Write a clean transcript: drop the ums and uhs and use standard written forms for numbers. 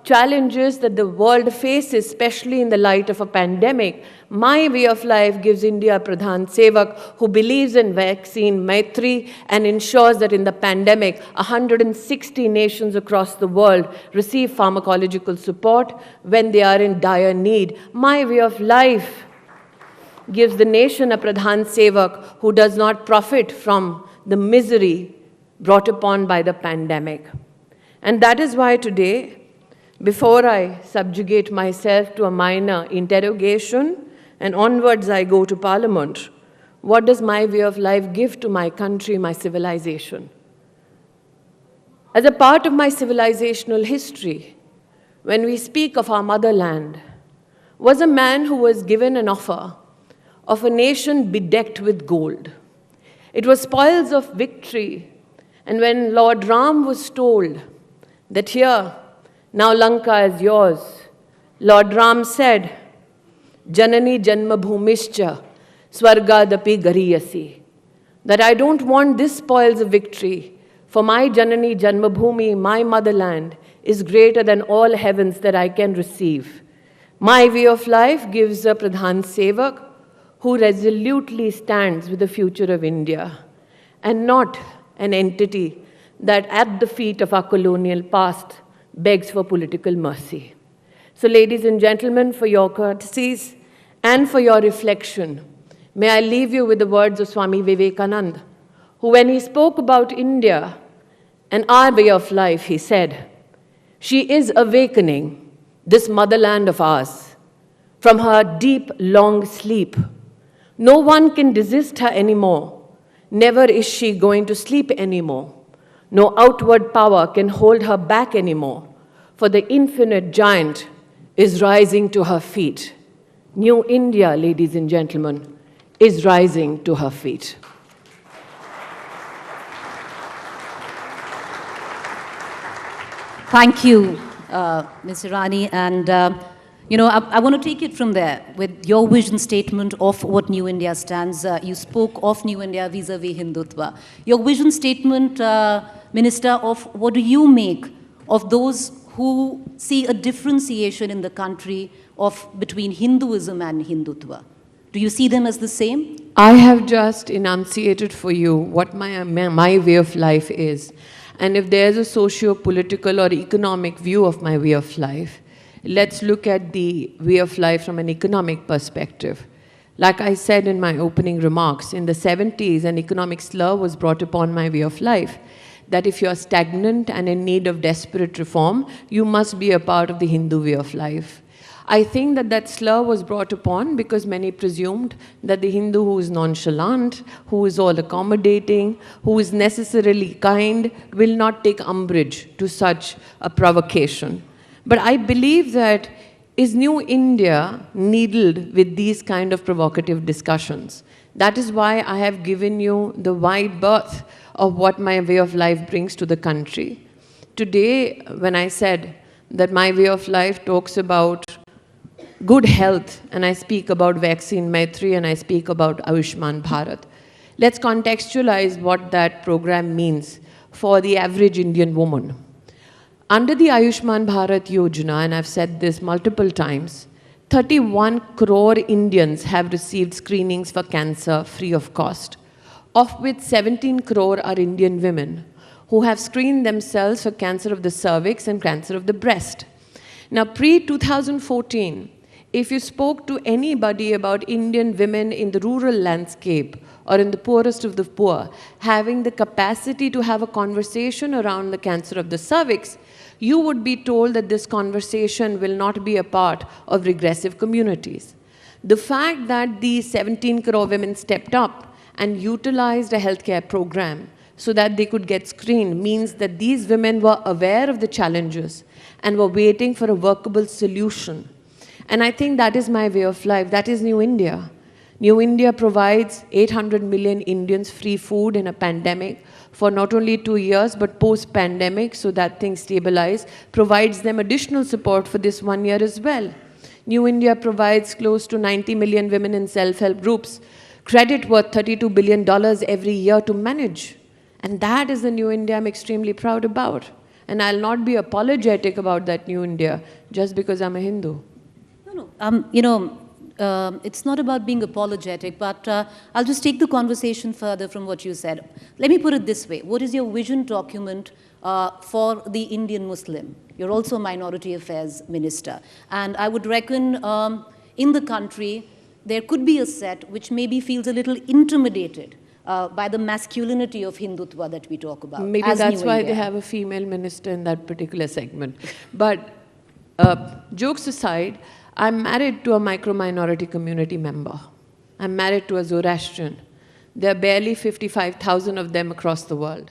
challenges that the world faces, especially in the light of a pandemic. My way of life gives India Pradhan Sewak, who believes in vaccine Maitri and ensures that in the pandemic, 160 nations across the world receive pharmacological support when they are in dire need. My way of life gives the nation a Pradhan Sewak who does not profit from the misery brought upon by the pandemic. And that is why today, before I subjugate myself to a minor interrogation and onwards I go to Parliament, what does my way of life give to my country, my civilization? As a part of my civilizational history, when we speak of our motherland, was a man who was given an offer of a nation bedecked with gold. It was spoils of victory, and when Lord Ram was told that here, now Lanka is yours, Lord Ram said, Janani Janma Bhumischa Swargadapi Gariyasi, that I don't want this spoils of victory, for my Janani Janma Bhumi, my motherland, is greater than all heavens that I can receive. My way of life gives a Pradhan Sewak who resolutely stands with the future of India, and not an entity that at the feet of our colonial past begs for political mercy. So ladies and gentlemen, for your courtesies and for your reflection, may I leave you with the words of Swami Vivekananda, who when he spoke about India and our way of life, he said, "She is awakening, this motherland of ours, from her deep, long sleep. No one can desist her anymore. Never is she going to sleep anymore. No outward power can hold her back anymore, for the infinite giant is rising to her feet." New India, ladies and gentlemen, is rising to her feet. Thank you, Ms. Irani. And, I want to take it from there with your vision statement of what New India stands. You spoke of New India vis-a-vis Hindutva. Your vision statement, Minister, of what do you make of those who see a differentiation in the country between Hinduism and Hindutva? Do you see them as the same? I have just enunciated for you what my way of life is. And if there's a socio-political or economic view of my way of life, let's look at the way of life from an economic perspective. Like I said in my opening remarks, in the 70s, an economic slur was brought upon my way of life, that if you're stagnant and in need of desperate reform, you must be a part of the Hindu way of life. I think that slur was brought upon because many presumed that the Hindu who is nonchalant, who is all accommodating, who is necessarily kind, will not take umbrage to such a provocation. But I believe that is New India needled with these kind of provocative discussions. That is why I have given you the wide berth of what my way of life brings to the country. Today, when I said that my way of life talks about good health, and I speak about vaccine Maitri, and I speak about Ayushman Bharat, let's contextualize what that program means for the average Indian woman. Under the Ayushman Bharat Yojana, and I've said this multiple times, 31 crore Indians have received screenings for cancer free of cost, of which 17 crore are Indian women who have screened themselves for cancer of the cervix and cancer of the breast. Now, pre-2014, if you spoke to anybody about Indian women in the rural landscape or in the poorest of the poor having the capacity to have a conversation around the cancer of the cervix, you would be told that this conversation will not be a part of regressive communities. The fact that these 17 crore women stepped up and utilized a healthcare program so that they could get screened means that these women were aware of the challenges and were waiting for a workable solution. And I think that is my way of life. That is New India. New India provides 800 million Indians free food in a pandemic for not only 2 years, but post-pandemic, so that things stabilize, provides them additional support for this 1 year as well. New India provides close to 90 million women in self-help groups credit worth $32 billion every year to manage. And that is the New India I'm extremely proud about. And I'll not be apologetic about that new India just because I'm a Hindu. No, no. It's not about being apologetic, but I'll just take the conversation further from what you said. Let me put it this way. What is your vision document for the Indian Muslim? You're also a minority affairs minister. And I would reckon in the country, there could be a set which maybe feels a little intimidated by the masculinity of Hindutva that we talk about. Maybe that's why they have a female minister in that particular segment. But jokes aside, I'm married to a micro-minority community member. I'm married to a Zoroastrian. There are barely 55,000 of them across the world.